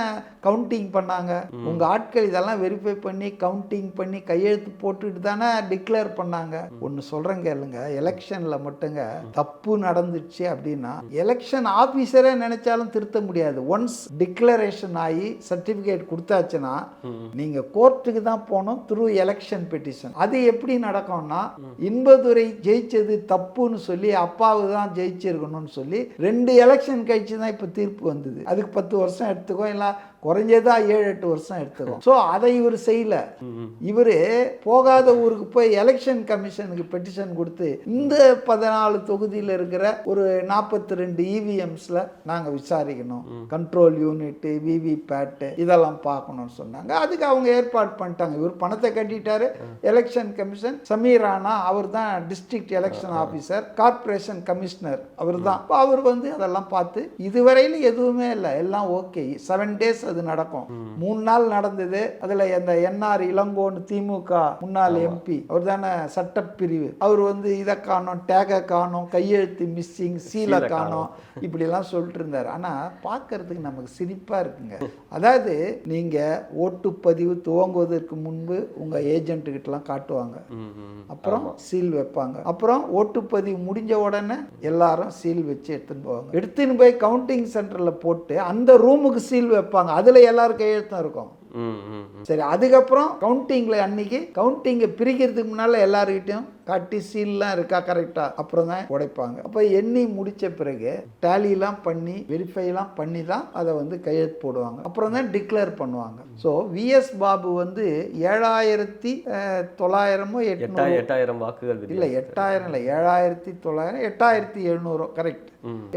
கவுண்டிங் பண்ணாங்க. உங்க ஆட்கள் இதெல்லாம் வெரிஃபை பண்ணி கவுண்டிங் பண்ணி கையெழுத்து போட்டுட்டு தானே டிக்ளேர் பண்ணாங்க. ஒன்னு சொல்றேங்க இல்லைங்க, எலெக்ஷன்ல மட்டுங்க தப்பு நடந்துச்சு அப்படின்னா எலெக்ஷன் ஆபீசரே நினைச்சாலும் திருத்த முடியாது. ஒன்ஸ் டிக்ளரேஷன் ஆகி சர்டிபிகேட் கொடுத்தாச்சுன்னா நீங்க கோர்ட்டுக்கு தான் போகணும் த்ரூ எலெக்ஷன் பெட்டிஷன். அது எப்படி நடக்கும்னா, இன்பதுரை ஜெயிச்சது தப்புன்னு சொல்லி அப்பாவு தான் ஜெயிச்சிருக்கணும்னு சொல்லி 2 எலெக்ஷன் கழிச்சு தான் இப்ப தீர்ப்பு வந்தது. அதுக்கு 10 வருஷம் எடுத்துக்கோ, இல்லை குறைஞ்சதா 7-8 வருஷம் எடுத்துக்கும். ஸோ அதை இவர் செய்யல. இவர் போகாத ஊருக்கு போய் எலெக்ஷன் கமிஷனுக்கு பெட்டிஷன் கொடுத்து இந்த 14 தொகுதியில் இருக்கிற ஒரு 42 இவிஎம்ஸ்ல நாங்கள் விசாரிக்கணும், கண்ட்ரோல் யூனிட், விவிபேட் இதெல்லாம் பார்க்கணும்னு சொன்னாங்க. அதுக்கு அவங்க ஏற்பாடு பண்ணிட்டாங்க. இவர் பணத்தை கட்டிட்டாரு. எலெக்ஷன் கமிஷன் சமீரானா அவர் தான் district election officer, corporation commissioner அவர் தான். அவர் வந்து அதெல்லாம் பார்த்து இதுவரையில எதுவுமே இல்லை, எல்லாம் ஓகே. 7 days அது நடக்கும். 3 நாள் நடந்தது. அதுல அந்த என்ஆர் இளங்கோன்னு திமுக முன்னாள் எம்பி, அவர் தானே சட்டப்பிரிவு, அவர் வந்து இதை காணும், டேக காணும், கையெழுத்து மிஸ்ஸிங், சீலை காணும், இப்படி எல்லாம் சொல்லிட்டு இருந்தார். ஆனா பார்க்கறதுக்கு நமக்கு சிரிப்பா இருக்குங்க. அதாவது நீங்க ஓட்டுப்பதிவு துவங்குவதற்கு முன்பு உங்க ஏஜென்ட் கிட்டலாம் காட்டுவாங்க, அப்புறம் சீல் வைப்பாங்க, அப்புறம் ஓட்டுப்பதிவு முடிஞ்ச உடனே எல்லாரும் சீல் வச்சு எடுத்துன்னு போவாங்க. எடுத்துன்னு போய் கவுண்டிங் சென்டர்ல போட்டு அந்த ரூமுக்கு சீல் வைப்பாங்க. அதுல எல்லாரும் கையெழுத்தும் இருக்கும். சரி, அதுக்கப்புறம் கவுண்டிங்ல அன்னைக்கு கவுண்டிங்கை பிரிக்கிறதுக்கு முன்னால எல்லாருக்கிட்டையும் காட்டி சீல்லாம் இருக்கா கரெக்டா, அப்புறம் தான் உடைப்பாங்க. அப்போ எண்ணி முடிச்ச பிறகு டேலிலாம் பண்ணி வெரிஃபைலாம் பண்ணி தான் அதை வந்து கையெழுத்து போடுவாங்க. அப்புறம் தான் டிக்ளேர் பண்ணுவாங்க. ஸோ விஎஸ் பாபு வந்து 7,900 8,000 வாக்குகள் இல்லை, 8,000 இல்லை, 7,900 8,700 கரெக்ட்.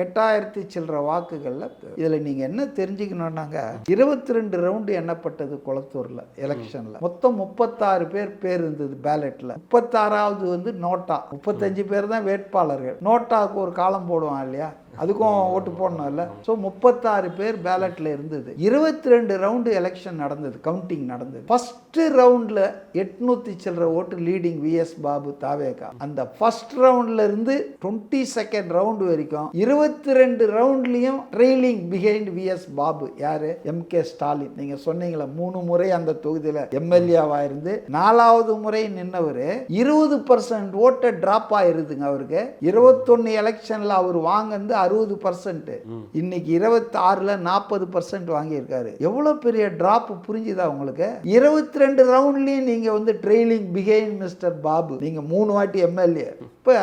8,000 சில்லற வாக்குகள்ல. இதுல நீங்க என்ன தெரிஞ்சுக்கணும்னாங்க, 22 ரவுண்டு எண்ணப்பட்டது கொளத்தூர்ல எலெக்ஷன்ல. மொத்தம் 36 பேர் இருந்தது பேலட்ல. 36வது வந்து நோட்டா. 35 பேர் தான் வேட்பாளர்கள். நோட்டாவுக்கு ஒரு காலம் போடுவான் இல்லையா, அதுக்கும் ஓட்டு போடணும் இல்ல. ஸோ 36 பேர் பேலட்ல இருந்தது. 22 ரவுண்டு எலெக்ஷன் நடந்தது, கவுண்டிங் நடந்தது. ஃபர்ஸ்ட் ரவுண்ட்ல 800 சில்லற ஓட்டு லீடிங் விஎஸ் பாபு தாவேகா. அந்த ஃபர்ஸ்ட் ரவுண்ட்ல இருந்து 22nd ரவுண்ட் வரைக்கும் 22 ரவுண்ட்லயும் ட்ரெயிலிங் பிஹைண்ட் விஎஸ் பாபு. யாரு? எம்கே ஸ்டாலின். நீங்க சொன்னீங்களா 3 முறை அந்த தொகுதியில எம்எல்ஏவா இருந்து 4வது முறை நின்னவர் 20% ஓட்டை டிராப் ஆயிருதுங்க அவருக்கு. 21 எலெக்ஷன்ல அவர் வாங்கினது 60%. இன்னைக்கு 26ல 40% வாங்கியிருக்காரு. எவ்வளவு பெரிய டிராப் புரிஞ்சுதா உங்களுக்கு? 22 ரவுண்ட்லயும் நீங்க வந்து ட்ரெயிலிங் பிஹைண்ட் மிஸ்டர் பாபு. நீங்க 3 வாட்டி எம்எல்ஏ. இப்ப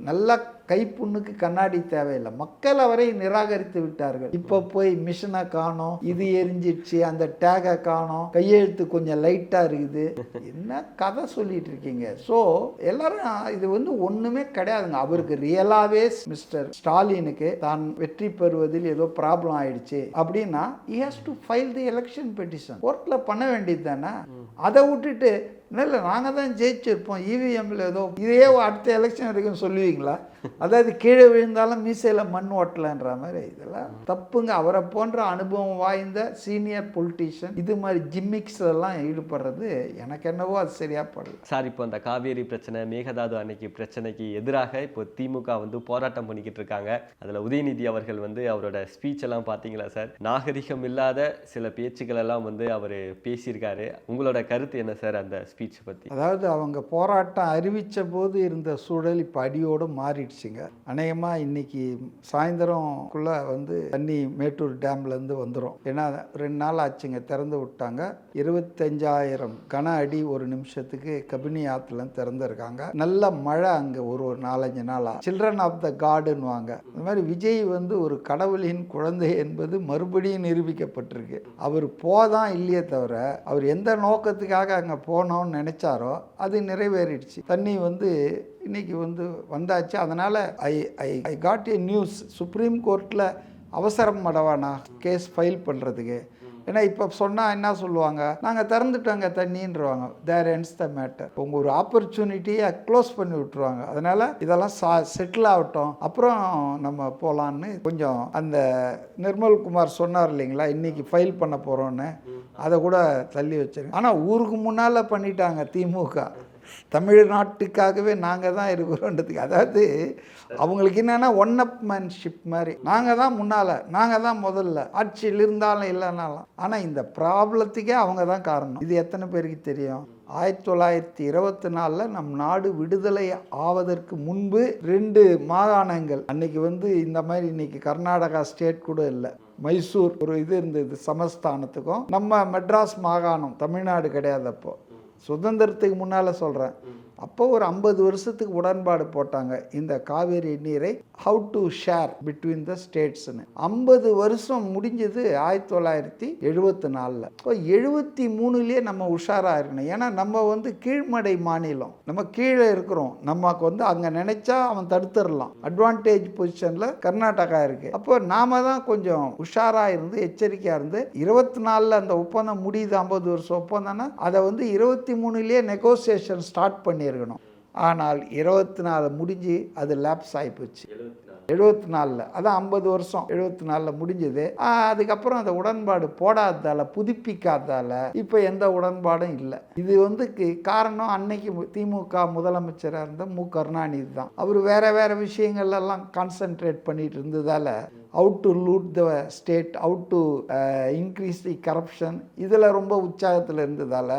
நல்லா கைப்புண்ணுக்கு கண்ணாடி தேவையில்லை. மக்கள் அவரை நிராகரித்து விட்டார்கள். இப்போ போய் மிஷினை காணோம், இது எரிஞ்சிடுச்சு, அந்த டேகை காணோம், கையெழுத்து கொஞ்சம் லைட்டா இருக்குது, என்ன கதை சொல்லிட்டு இருக்கீங்க? ஸோ எல்லாரும் இது வந்து ஒண்ணுமே கிடையாதுங்க. அவருக்கு ரியலாவே மிஸ்டர் ஸ்டாலினுக்கு தான் வெற்றி பெறுவதில் ஏதோ ப்ராப்ளம் ஆயிடுச்சு அப்படின்னா he has to file the election petition. கோர்ட்ல பண்ண வேண்டியது தானே. அதை விட்டுட்டு இல்லை நாங்கள் தான் ஜெயிச்சிருப்போம் இவிஎம்ல ஏதோ இதையே அடுத்த எலெக்ஷன் வரைக்கும் சொல்லுவீங்களா? அதாவது கீழே விழுந்தாலும் மீசையில் மண் ஓட்டலன்ற மாதிரி. இதெல்லாம் தப்புங்க. அவரை போன்ற அனுபவம் வாய்ந்த சீனியர் பொலிட்டீஷியன் இது மாதிரி ஜிம்மிக்ஸ் எல்லாம் ஈடுபடுறது எனக்கு என்னவோ அது சரியா படல சார். இப்போ அந்த காவேரி பிரச்சனை, மேகதாது அன்னைக்கு பிரச்சனைக்கு எதிராக இப்போ திமுக வந்து போராட்டம் பண்ணிக்கிட்டு இருக்காங்க. அதில் உதயநிதி அவர்கள் வந்து அவரோட ஸ்பீச் எல்லாம் பார்த்தீங்களா சார்? நாகரிகம் இல்லாத சில பேச்சுக்கள் எல்லாம் வந்து அவர் பேசியிருக்காரு. உங்களோட கருத்து என்ன சார் அந்த ஸ்பீச் பற்றி? அதாவது அவங்க போராட்டம் அறிவித்த போது இருந்த சூழல் இப்போ அடியோடு மாறிடுச்சுங்க. அநேகமாக இன்னைக்கு சாயந்தரம்குள்ள வந்து தண்ணி மேட்டூர் டேம்லேருந்து வந்துடும். ஏன்னா 2 நாள் ஆச்சுங்க திறந்து விட்டாங்க. 25,000 கன அடி ஒரு நிமிஷத்துக்கு கபினி ஆற்றுல திறந்துருக்காங்க. நல்ல மழை அங்கே ஒரு 4-5 நாளா. சில்ட்ரன் ஆஃப் த காடுன்னு வாங்க. இந்த மாதிரி விஜய் வந்து ஒரு கடவுளின் குழந்தை என்பது மறுபடியும் நிரூபிக்கப்பட்டிருக்கு. அவர் போதான் இல்லையே தவிர அவர் எந்த நோக்கத்துக்காக அங்கே போனோம்னு நினைச்சாரோ அது நிறைவேறிடுச்சு. தண்ணி வந்து இன்னைக்கு வந்து வந்தாச்சு. அதனால் I got A news. Supreme கோர்ட்டில் அவசரம் மடவானா கேஸ் ஃபைல் பண்ணுறதுக்கு ஏன்னா இப்போ சொன்னால் என்ன சொல்லுவாங்க, நாங்கள் திறந்துட்டோங்க தண்ணின்றவாங்க. தேர் எண்ட்ஸ் த மேட்டர். உங்கள் ஒரு ஆப்பர்ச்சுனிட்டியை க்ளோஸ் பண்ணி விட்டுருவாங்க. அதனால் இதெல்லாம் செட்டில் ஆகட்டும், அப்புறம் நம்ம போகலான்னு கொஞ்சம் அந்த நிர்மல்குமார் சொன்னார் இல்லைங்களா, இன்றைக்கி ஃபைல் பண்ண போகிறோன்னு, அதை கூட தள்ளி வச்சிருங்க. ஆனால் ஊருக்கு முன்னால் பண்ணிட்டாங்க திமுக. தமிழ்நாட்டுக்காகவே நாங்கள் தான் இருக்கிறோன்றதுக்கு, அதாவது அவங்களுக்கு என்னென்னா ஒன் அப் மேன்ஷிப் மாதிரி, நாங்கள் தான் முன்னால், நாங்கள் தான் முதல்ல, ஆட்சியில் இருந்தாலும் இல்லைனாலும். ஆனால் இந்த ப்ராப்ளத்துக்கே அவங்க தான் காரணம். இது எத்தனை பேருக்கு தெரியும்? 1924 நம் நாடு விடுதலை ஆவதற்கு முன்பு 2 மாகாணங்கள், அன்னைக்கு இந்த மாதிரி இன்னைக்கு கர்நாடகா ஸ்டேட் கூட இல்லை, மைசூர் ஒரு இது இருந்தது சமஸ்தானத்துக்கும், நம்ம மெட்ராஸ் மாகாணம் தமிழ்நாடு கிடையாது. அப்போ சுதந்திரத்துக்கு முன்னால் சொல்கிறேன். அப்போ ஒரு 50 வருஷத்துக்கு உடன்பாடு போட்டாங்க, இந்த காவேரி நீரை how to share between the ஸ்டேட்ஸ்னு. 50 வருஷம் முடிஞ்சது 1974. இப்போ 73லேயே நம்ம உஷாராக இருக்கணும். ஏன்னா நம்ம கீழ்மடை மாநிலம், நம்ம கீழே இருக்கிறோம், நமக்கு அங்கே நினைச்சா அவன் தடுத்துடலாம். அட்வான்டேஜ் பொசிஷனில் கர்நாடகா இருக்குது. அப்போ நாம தான் கொஞ்சம் உஷாராக இருந்து எச்சரிக்கையாக இருந்து 24 அந்த ஒப்பந்தம் முடியுது. 50 வருஷம் ஒப்பந்தம்னா அதை 23லேயே நெகோசியேஷன் ஸ்டார்ட் பண்ணியிருக்கணும். ஆனால் 24 முடிஞ்சு அது லேப்ஸ் ஆகிப்போச்சு. 74 அதான் 50 வருஷம் 74 முடிஞ்சது. அதுக்கப்புறம் அந்த உடன்பாடு போடாததால், புதுப்பிக்காததால் இப்போ எந்த உடன்பாடும் இல்லை. இது காரணம் அன்னைக்கு திமுக முதலமைச்சராக இருந்த மு கருணாநிதி தான். அவர் வேற விஷயங்கள்லாம் கான்சென்ட்ரேட் பண்ணிட்டு இருந்ததால், how to loot the state, how to increase the corruption, இதில் ரொம்ப உற்சாகத்தில் இருந்ததால்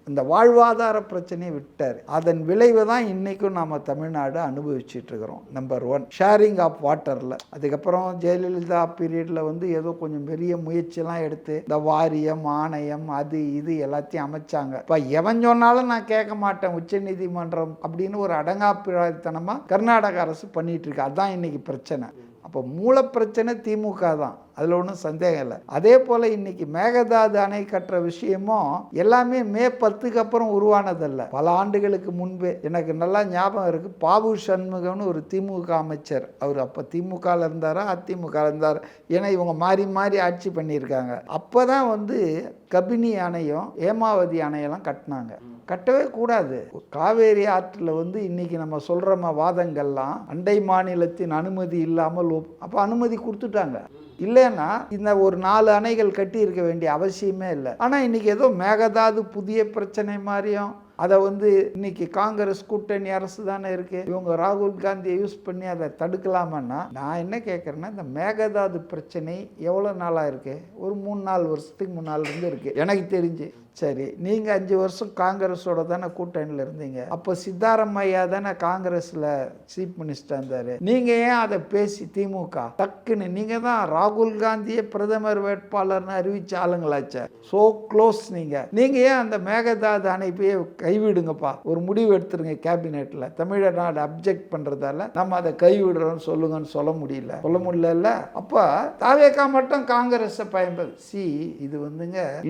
இந்த வாழ்வாதார பிரச்சனையை விட்டார். அதன் விளைவு தான் இன்றைக்கும் நம்ம தமிழ்நாடு அனுபவிச்சுட்டு இருக்கிறோம். நம்பர் 1 ஷேரிங் ஆஃப் வாட்டரில். அதுக்கப்புறம் ஜெயலலிதா பீரியடில் ஏதோ கொஞ்சம் பெரிய முயற்சியெல்லாம் எடுத்து இந்த வாரியம், ஆணையம், அது இது எல்லாத்தையும் அமைச்சாங்க. இப்போ எவன் சொன்னாலும் நான் கேட்க மாட்டேன், உச்சநீதிமன்றம் அப்படின்னு ஒரு அடங்காப்பிராயத்தனமாக கர்நாடக அரசு பண்ணிட்டு இருக்கு. அதுதான் இன்னைக்கு பிரச்சனை. அப்போ மூல பிரச்சனை திமுக தான், அதில் ஒன்றும் சந்தேகம் இல்லை. அதே போல் இன்றைக்கி மேகதாது அணை கட்டுற விஷயமும் எல்லாமே மே 10க்கு அப்புறம் உருவானதல்ல, பல ஆண்டுகளுக்கு முன்பே. எனக்கு நல்லா ஞாபகம் இருக்குது, பாபு சண்முகம்னு ஒரு திமுக அமைச்சர், அவர் அப்போ திமுகவில் இருந்தாரா அதிமுக இருந்தார், ஏன்னா இவங்க மாறி மாறி ஆட்சி பண்ணியிருக்காங்க. அப்போ தான் கபினி அணையும் ஏமாவதி அணையெல்லாம் கட்டினாங்க. கட்டவே கூடாது. காவேரி ஆற்றில் இன்றைக்கி நம்ம சொல்கிற வாதங்கள்லாம் அண்டை மாநிலத்தின் அனுமதி இல்லாமல் அப்போ அனுமதி கொடுத்துட்டாங்க. இல்லைன்னா இந்த ஒரு 4 அணைகள் கட்டி இருக்க வேண்டிய அவசியமே இல்லை. ஆனால் இன்றைக்கி ஏதோ மேகதாது புதிய பிரச்சனை மாதிரியும் அதை இன்னைக்கு காங்கிரஸ் கூட்டணி அரசு தானே இருக்குது, இவங்க ராகுல் காந்தியை யூஸ் பண்ணி அதை தடுக்கலாமான்னா, நான் என்ன கேட்குறேன்னா, இந்த மேகதாது பிரச்சனை எவ்வளோ நாளாக இருக்குது? ஒரு 3-4 வருஷத்துக்கு முன்னால் இருந்து இருக்குது எனக்கு தெரிஞ்சு. சரி, நீங்கள் 5 வருஷம் காங்கிரஸோட தானே கூட்டணியில் இருந்தீங்க. அப்போ சித்தாராமையா தானே காங்கிரஸில் சீஃப் மினிஸ்டர் இருந்தார். நீங்கள் ஏன் அதை பேசி திமுக டக்குன்னு நீங்கள் தான் ராகுல் காந்தியை பிரதமர் வேட்பாளர்னு அறிவிச்ச ஆளுங்களாச்சே, ஸோ க்ளோஸ். நீங்கள் ஏன் அந்த மேகதாது அணைப்பையே கைவிடுங்கப்பா, ஒரு முடிவு எடுத்துருங்க கேபினெட்டில். தமிழ்நாடு அப்ஜெக்ட் பண்ணுறதால நம்ம அதை கைவிடுறோம்னு சொல்ல முடியல. அப்போ தாவேகா மட்டும் காங்கிரஸை பயன்படுத்தி இது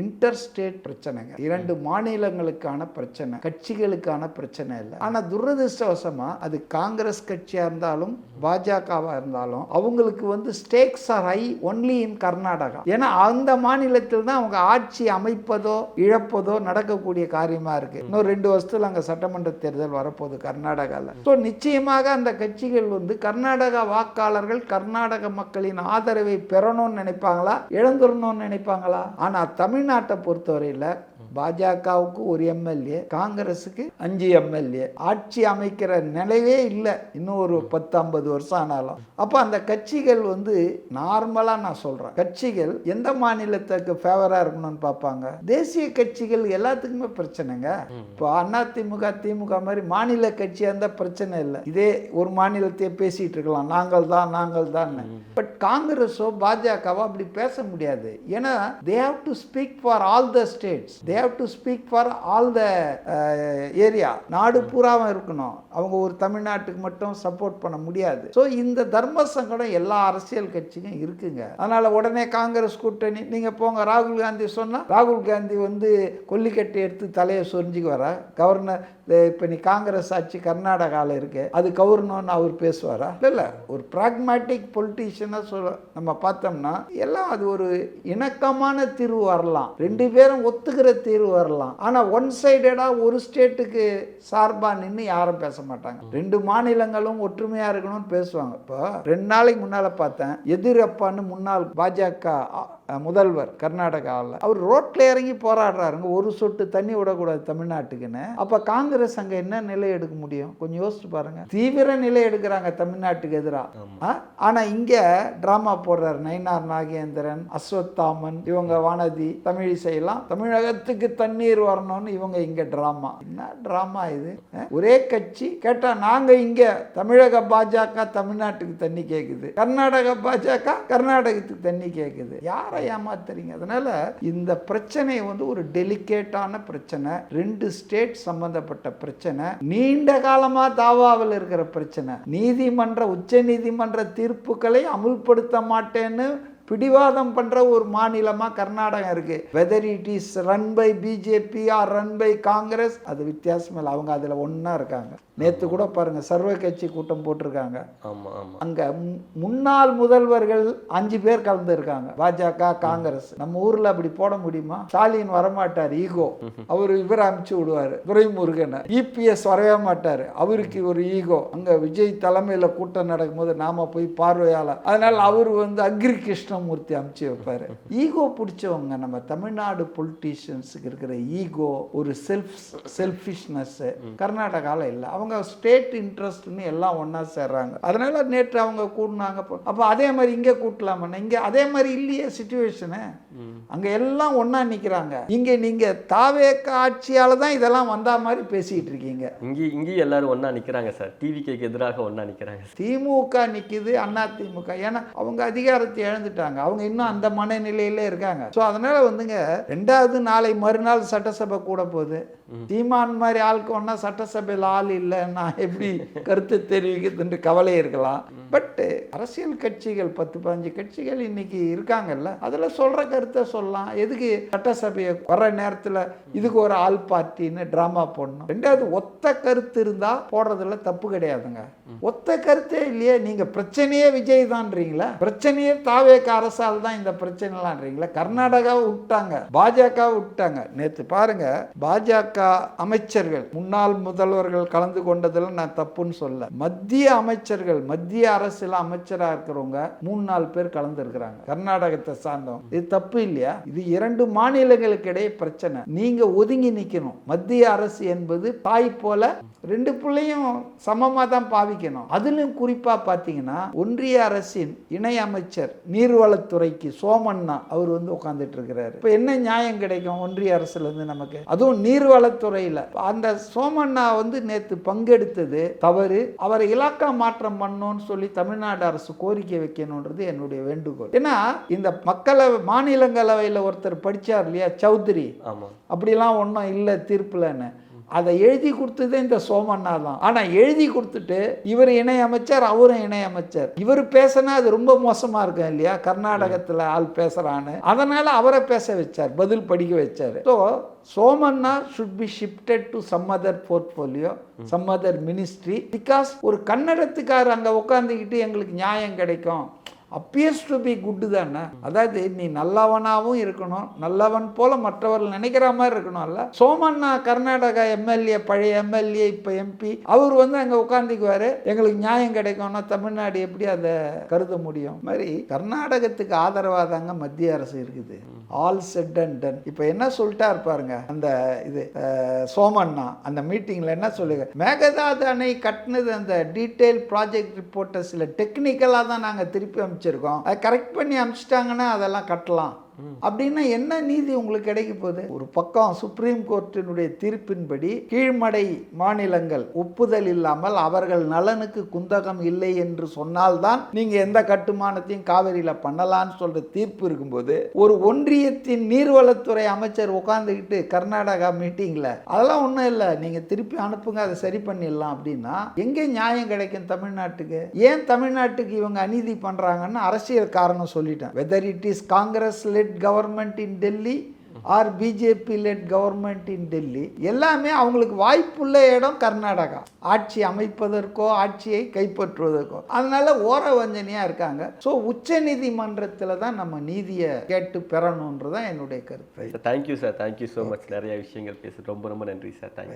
இன்டர் ஸ்டேட் பிரச்சனை, 2 மாநிலங்களுக்கான பிரச்சனை, கட்சிகளுக்கான பிரச்சனை இல்லை. ஆனால் துரதிருஷ்டவசமா அது காங்கிரஸ் கட்சியாக இருந்தாலும் பாஜகவா இருந்தாலும் அவங்களுக்கு steaks R high only in Karnataka. ஏன்னா அந்த மாநிலத்தில் தான் அவங்க ஆட்சி அமைப்பதோ இழப்பதோ நடக்கக்கூடிய காரியமா இருக்கு. இன்னும் 2 வருஷத்துல அங்கே சட்டமன்ற தேர்தல் வரப்போகுது கர்நாடகாவில். ஸோ நிச்சயமாக அந்த கட்சிகள் கர்நாடகா வாக்காளர்கள் கர்நாடக மக்களின் ஆதரவை பெறணும்னு நினைப்பாங்களா, இழந்துடணும்னு நினைப்பாங்களா? ஆனால் தமிழ்நாட்டை பொறுத்தவரையில் பாஜகவுக்கு 1 எம்எல்ஏ, காங்கிரஸுக்கு 5 எம்எல்ஏ, ஆட்சி அமைக்கிற நிலையே இல்லை இன்னும் ஒரு 10-50 வருஷம் ஆனாலும். அப்போ அந்த கட்சிகள் நார்மலாக நான் சொல்கிறேன், கட்சிகள் எந்த மாநிலத்துக்கு ஃபேவராக இருக்கணும்னு பார்ப்பாங்க. தேசிய கட்சிகள் எல்லாத்துக்குமே பிரச்சனைங்க. இப்போ அதிமுக திமுக மாதிரி மாநில கட்சியாக இருந்தால் பிரச்சனை இல்லை, இதே ஒரு மாநிலத்தையே பேசிகிட்டு இருக்கலாம், நாங்கள் தான். பட் காங்கிரஸோ பாஜகவோ அப்படி பேச முடியாது. ஏன்னா they have to speak for all the states, they have to speak for all the area. நாடு பூராவும் இருக்கணும், அவங்க ஒரு தமிழ்நாட்டுக்கு மட்டும் சப்போர்ட் பண்ண முடியாது. ஸோ இந்த தர்ம சங்கடம் எல்லா அரசியல் கட்சிக்கும் இருக்குங்க. அதனால உடனே காங்கிரஸ் கூட்டணி நீங்கள் போங்க, ராகுல் காந்தி சொன்னால் ராகுல் காந்தி கொல்லிக்கட்டை எடுத்து தலையை சொரிஞ்சுக்கு வர, கவர்னர் இப்போ நீ காங்கிரஸ் ஆட்சி கர்நாடகாவில் இருக்கு அது கவர்னர்னு அவர் பேசுவாரா? இல்லை, ஒரு பிராக்மேட்டிக் பொலிட்டீஷியனாக நம்ம பார்த்தோம்னா எல்லாம் அது ஒரு இணக்கமான தீர்வு வரலாம், ரெண்டு பேரும் ஒத்துக்கிற தீர்வு வரலாம். ஆனால் ஒன் சைடடாக ஒரு ஸ்டேட்டுக்கு சார்பாக நின்று யாரும் பேச மாட்டாங்க. ரெண்டு மாநிலங்களும் ஒற்றுமையாக இருக்கணும்னு பேசுவாங்க. இப்போ 2 நாளைக்கு முன்னால் பார்த்தேன், எதிரப்பான்னு முன்னாள் பாஜக முதல்வர் கர்நாடகாவில் அவர் ரோட்ல இறங்கி போராடுறாருங்க, ஒரு சொட்டு தண்ணி விடக்கூடாது தமிழ்நாட்டுக்குன்னு. அப்ப காங்கிரஸ் அங்க என்ன நிலை எடுக்க முடியும்? கொஞ்சம் யோசிச்சு பாருங்க. தீவிர நிலை எடுக்கிறாங்க தமிழ்நாட்டுக்கு எதிராக. ஆனா இங்க டிராமா போடுறாரு நயினார் நாகேந்திரன், அஸ்வத்தாமன், இவங்க வானதி, தமிழிசையெல்லாம் தமிழகத்துக்கு தண்ணீர் வரணும்னு இவங்க இங்க டிராமா. என்ன டிராமா இது? ஒரே கட்சி கேட்டா நாங்க இங்க தமிழக பாஜக தமிழ்நாட்டுக்கு தண்ணி கேக்குது, கர்நாடக பாஜக கர்நாடகத்துக்கு தண்ணி கேக்குது. யாரை ஏமாத்துறீங்க? அதனால இந்த பிரச்சனை வந்து ஒரு டெலிகேட்டான பிரச்சனை, 2 ஸ்டேட் சம்பந்தப்பட்ட பிரச்சனை, நீண்ட காலமா தாவாவில் இருக்கிற பிரச்சனை. உச்ச நீதிமன்ற தீர்ப்புகளை அமுல்படுத்த மாட்டேன்னு பிடிவாதம் பண்ற ஒரு மாநிலமா கர்நாடகம் இருக்கு. Whether it is run by BJP or run by Congress, அது வித்தியாசம் இல்லை. அவங்க அதுல ஒன்னா இருக்காங்க. நேத்து கூட பாருங்க சர்வ கட்சி கூட்டம் போட்டிருக்காங்க. அங்க முன்னாள் முதல்வர்கள் 5 பேர் கலந்து இருக்காங்க, பாஜக காங்கிரஸ். நம்ம ஊர்ல அப்படி போட முடியுமா? ஸ்டாலின் வரமாட்டார், ஈகோ, அவரு இவர் அனுப்பிச்சு விடுவாரு துரைமுருகன். இபிஎஸ் வரவே மாட்டாரு, அவருக்கு ஒரு ஈகோ. அங்க விஜய் தலைமையில கூட்டம் நடக்கும் போது நாம போய் பார்வையாளர், அதனால அவர் வந்து அக்ரி கிருஷ்ணமூர்த்தி அனுப்பிச்சு வைப்பாரு. ஈகோ பிடிச்சவங்க நம்ம தமிழ்நாடு பொலிட்டீஷியன்ஸுக்கு இருக்கிற ஈகோ, ஒரு செல்ஃபிஷ்னஸ் கர்நாடகாவில் இல்லை. அவங்க ஸ்டேட் இன்ட்ரெஸ்ட்னு எல்லாம் ஒன்னா சேர்றாங்க. அதனால நேற்று அவங்க கூட்டினாங்க. அப்ப அதே மாதிரி இங்க கூட்டலாமா? இங்க அதே மாதிரி இல்லையே சிச்சுவேஷனு. அங்க எல்லாம் ஒன்னா நிக்கிறாங்க. இங்க நீங்க தாவேக ஆட்சியால தான் இதெல்லாம் வந்தா மாதிரி பேசிட்டு இருக்கீங்க. இங்க எல்லாரும் ஒன்னா நிக்கிறாங்க சார், டிவிக்கு எதிராக ஒன்னா நிக்கிறாங்க. திமுக நிக்குது, அண்ணா திமுக. ஏன்னா அவங்க அதிகாரத்தை இழந்துட்டாங்க, அவங்க இன்னும் அந்த மனநிலையில இருக்காங்க. ஸோ அதனால வந்துங்க 2வது நாளை மறுநாள் சட்டசபை கூட போகுது. தீமான் மாதிரி ஆளுக்கு ஒன்னா சட்டசபையில் ஆள் இல்லை, நான் எப்படி கருத்து தெரிவிக்கிறது கவலை இருக்கலாம். பட் அரசியல் கட்சிகள் 10-15 கட்சிகள் இன்னைக்கு இருக்காங்கல்ல, அதுல சொல்ற கருத்தை சொல்லலாம். எதுக்கு சட்டசபையை வர்ற நேரத்தில் இதுக்கு ஒரு ஆள் பார்ட்டின்னு டிராமா போடணும்? 2வது ஒத்த கருத்து இருந்தா போடுறதுல தப்பு கிடையாதுங்க. ஒத்த கருத்தே இல்லையே. நீங்க பிரச்சனையே விஜய் தான்றீங்களா? பிரச்சனையே தாவேக அரசால் தான் இந்த பிரச்சனைலான்றீங்களா? கர்நாடகாவை விட்டாங்க, பாஜக விட்டாங்க. நேற்று பாருங்க, பாஜக அமைச்சர்கள் முன்னாள் முதல்வர்கள் கலந்து கொண்டதில் நான் தப்புன்னு சொல்ல. மத்திய அமைச்சர்கள், மத்திய அரசுல அமைச்சரா இருக்கிறவங்க 3-4 பேர் கலந்து இருக்கிறாங்க கர்நாடகத்தை சார்ந்தவங்க. இது தப்பு இல்லையா? இது 2 மாநிலங்களுக்கு இடையே பிரச்சனை. நீங்க ஒதுங்கி நிக்கணும். மத்திய அரசு என்பது தாய் போல 2 பிள்ளையும் சமமா தான் பாவிக்கணும். அதிலும் குறிப்பா பாத்தீங்கன்னா ஒன்றிய அரசின் இணை அமைச்சர் நீர்வளத்துறைக்கு சோமண்ணா அவர் வந்து உட்கார்ந்துட்டு இருக்கிறாரு. இப்ப என்ன நியாயம் கிடைக்கும் ஒன்றிய அரசுல இருந்து நமக்கு? அதுவும் நீர்வளத்துறையில அந்த சோமண்ணா வந்து நேற்று பங்கெடுத்தது தவறு. அவரை இலாக்கா மாற்றம் பண்ணணும்னு சொல்லி தமிழ்நாடு அரசு கோரிக்கை வைக்கணும்ன்றது என்னுடைய வேண்டுகோள். ஏன்னா இந்த மாநிலங்களவையில் ஒருத்தர் படிச்சார் இல்லையா, சௌத்ரி, அப்படிலாம் ஒன்றும் இல்லை தீர்ப்புலன்னு, அதை எழுதி கொடுத்ததே இந்த சோமண்ணா தான். ஆனா எழுதி கொடுத்துட்டு இவர் இணை அமைச்சர், அவரும் இணை அமைச்சர், இவர் பேசினா அது ரொம்ப மோசமா இருக்கும் இல்லையா, கர்நாடகத்துல ஆள் பேசுறான்னு. அதனால அவரை பேச வச்சார், பதில் படிக்க வச்சார். So Somanna should be shifted to some other portfolio, some other ministry, because ஒரு கன்னடத்துக்காரர் அங்க உட்காந்துக்கிட்டு எங்களுக்கு நியாயம் கிடைக்கும் appears to be good தானே. அதாவது நீ நல்லவனாகவும் இருக்கணும், நல்லவன் போல மற்றவர்கள் நினைக்கிற மாதிரி இருக்கணும்ல. சோமண்ணா கர்நாடகா எம்எல்ஏ, பழைய எம்எல்ஏ, இப்போ எம்பி, அவர் வந்து அங்கே உட்காந்துக்குவாரு, எங்களுக்கு நியாயம் கிடைக்கும்னா தமிழ்நாடு எப்படி அதை கருத முடியும்? மாதிரி கர்நாடகத்துக்கு ஆதரவாக தாங்க மத்திய அரசு இருக்குது. All set and ton. இப்போ என்ன சொல்லிட்டா இருப்பாருங்க அந்த இது சோமண்ணா அந்த மீட்டிங்கில் என்ன சொல்லுங்க, மேகதாது அணை கட்டினது அந்த டீட்டெயில் ப்ராஜெக்ட் ரிப்போர்ட்டை சில டெக்னிக்கலாக தான் நாங்கள் திருப்பி அமைச்சிருக்கோம், அதை கரெக்ட் பண்ணி அமைச்சிட்டாங்கன்னா அதெல்லாம் கட்டலாம் அப்படின்னா என்ன நீதி உங்களுக்கு கிடைக்க போகுது? ஒரு பக்கம் சுப்ரீம் கோர்ட்டினுடைய தீர்ப்பின்படி கீழ்மடை மாநிலங்கள் ஒப்புதல் இல்லாமல் அவர்கள் நலனுக்கு குந்தகம் இல்லை என்று சொன்னால்தான் நீங்க எந்த கட்டுமானத்தையும் காவிரியில பண்ணலாம்னு சொல்ற தீர்ப்பு இருக்கும்போது, ஒரு ஒன்றியத்தின் நீர்வளத்துறை அமைச்சர் உட்கார்ந்துக்கிட்டு கர்நாடகா மீட்டிங்ல அதெல்லாம் ஒன்றும் இல்லை, நீங்க திருப்பி அனுப்புங்க, அதை சரி பண்ணிடலாம் அப்படின்னா எங்கே நியாயம் கிடைக்கும் தமிழ்நாட்டுக்கு? ஏன் தமிழ்நாட்டுக்கு இவங்க அநீதி பண்றாங்கன்னு அரசியல் காரணம் சொல்லிட்டேன். Whether it is Congress led government in Delhi or BJP led government in Delhi, எல்லாமே அவங்களுக்கு வாய்ப்புள்ள இடம் கர்நாடகா, ஆட்சி அமைப்பதற்கோ ஆட்சியை கைப்பற்றுவதற்கோ. அதனால ஓர வஞ்சனையாக இருக்காங்க. ஸோ உச்ச நீதிமன்றத்தில் தான் நம்ம நீதியை கேட்டு பெறணுன்றதான் என்னுடைய கருத்து. Thank you sir, thank you so much. நிறைய விஷயங்கள் பேச ரொம்ப ரொம்ப நன்றி சார். தேங்க்யூ.